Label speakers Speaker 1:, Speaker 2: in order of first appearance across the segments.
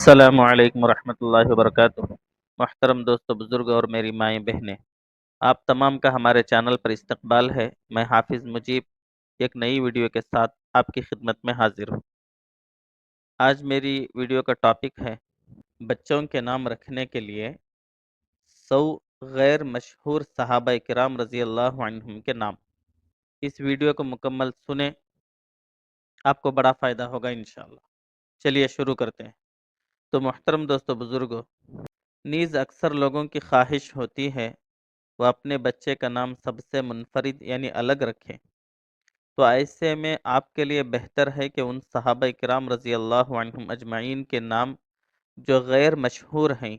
Speaker 1: السلام علیکم ورحمۃ اللہ وبرکاتہ۔ محترم دوستو، بزرگ اور میری مائیں بہنیں، آپ تمام کا ہمارے چینل پر استقبال ہے۔ میں حافظ مجیب ایک نئی ویڈیو کے ساتھ آپ کی خدمت میں حاضر ہوں۔ آج میری ویڈیو کا ٹاپک ہے بچوں کے نام رکھنے کے لیے 100 غیر مشہور صحابہ کرام رضی اللہ عنہم کے نام۔ اس ویڈیو کو مکمل سنیں، آپ کو بڑا فائدہ ہوگا انشاءاللہ۔ چلیے شروع کرتے ہیں۔ تو محترم دوستو بزرگوں، نیز اکثر لوگوں کی خواہش ہوتی ہے وہ اپنے بچے کا نام سب سے منفرد یعنی الگ رکھیں، تو ایسے میں آپ کے لیے بہتر ہے کہ ان صحابہ کرام رضی اللہ عنہم اجمعین کے نام جو غیر مشہور ہیں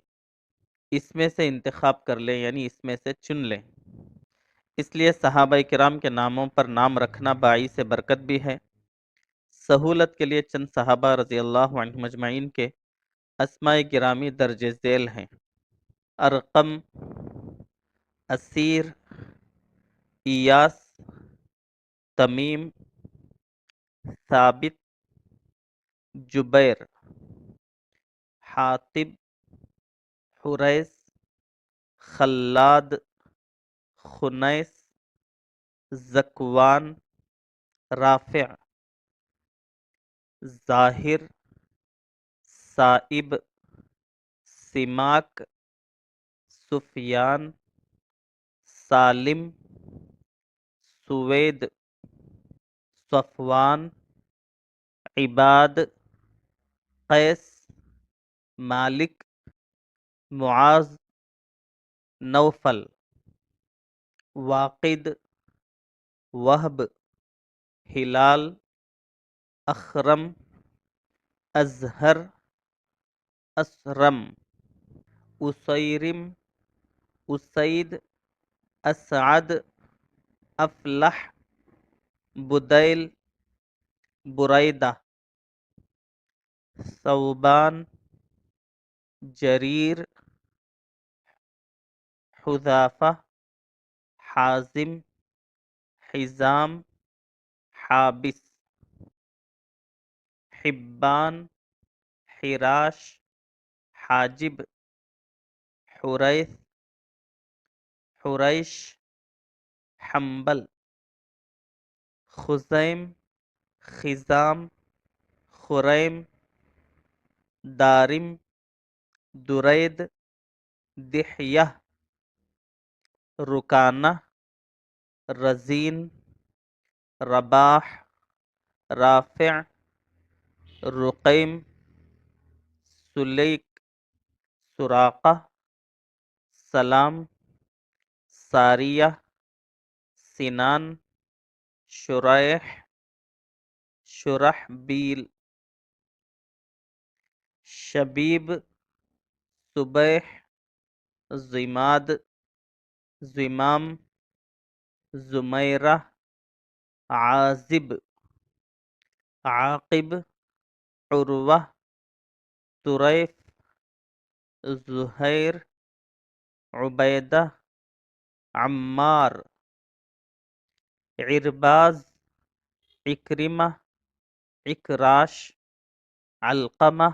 Speaker 1: اس میں سے انتخاب کر لیں، یعنی اس میں سے چن لیں۔ اس لیے صحابہ کرام کے ناموں پر نام رکھنا باعث برکت بھی ہے۔ سہولت کے لیے چند صحابہ رضی اللہ عنہم اجمعین کے اسماء گرامی درج ذیل ہیں: ارقم، اسیر، ایاس، تمیم، ثابت، جبیر، حاطب، حریث، خلاد، خنیس، ذکوان، رافع، ظاہر، صائب، سماک، سفیان، سالم، سوید، صفوان، عباد، قیس، مالک، معاذ، نوفل، واقد، وہب، ہلال، اخرم، ازہر، اسرم، اسیرم، اسید، اسعد، افلح، بدیل، بریدہ، ثوبان، جریر، حذافہ، حازم، حزام، حابس، حبان، حراش، حاجب، حریث، حریش، حنبل، خزیم، خزام، خریم، دارم، درید، دحیہ، رکانہ، رزین، رباح، رافع، رقیم، سلیک، سراقہ، سلام، ساریہ، سنان، شریح، شرحبیل، شبیب، صبیح، ضماد، زمام، زمیرہ، عازب، عاقب، عروہ، طریف، زہیر، عبیدہ، عمار، عرباز، اکرمہ، اکراش، علقمہ،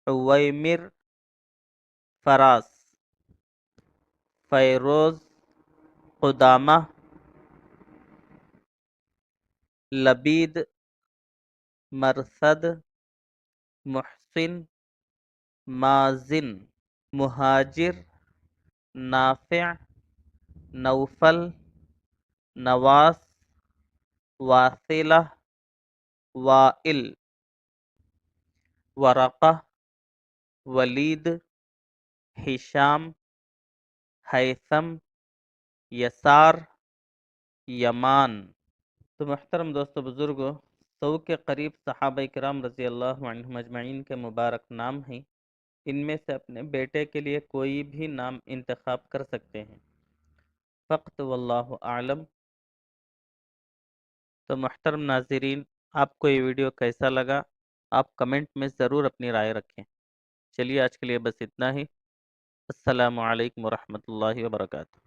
Speaker 1: عویمر، فراس، فیروز، قدامہ، لبید، مرثد، محسن، مازن، مہاجر، نافع، نوفل، نواس، واصلہ، وائل، ورقہ، ولید، ہشام، ہیثم، یسار، یمان۔ تو محترم دوستو بزرگوں، 100 کے قریب صحابہ کرام رضی اللہ عنہم اجمعین کے مبارک نام ہیں۔ ان میں سے اپنے بیٹے کے لیے کوئی بھی نام انتخاب کر سکتے ہیں، فقط واللہ اعلم۔ تو محترم ناظرین، آپ کو یہ ویڈیو کیسا لگا؟ آپ کمنٹ میں ضرور اپنی رائے رکھیں۔ چلیے آج کے لیے بس اتنا ہی۔ السلام علیکم ورحمۃ اللہ وبرکاتہ۔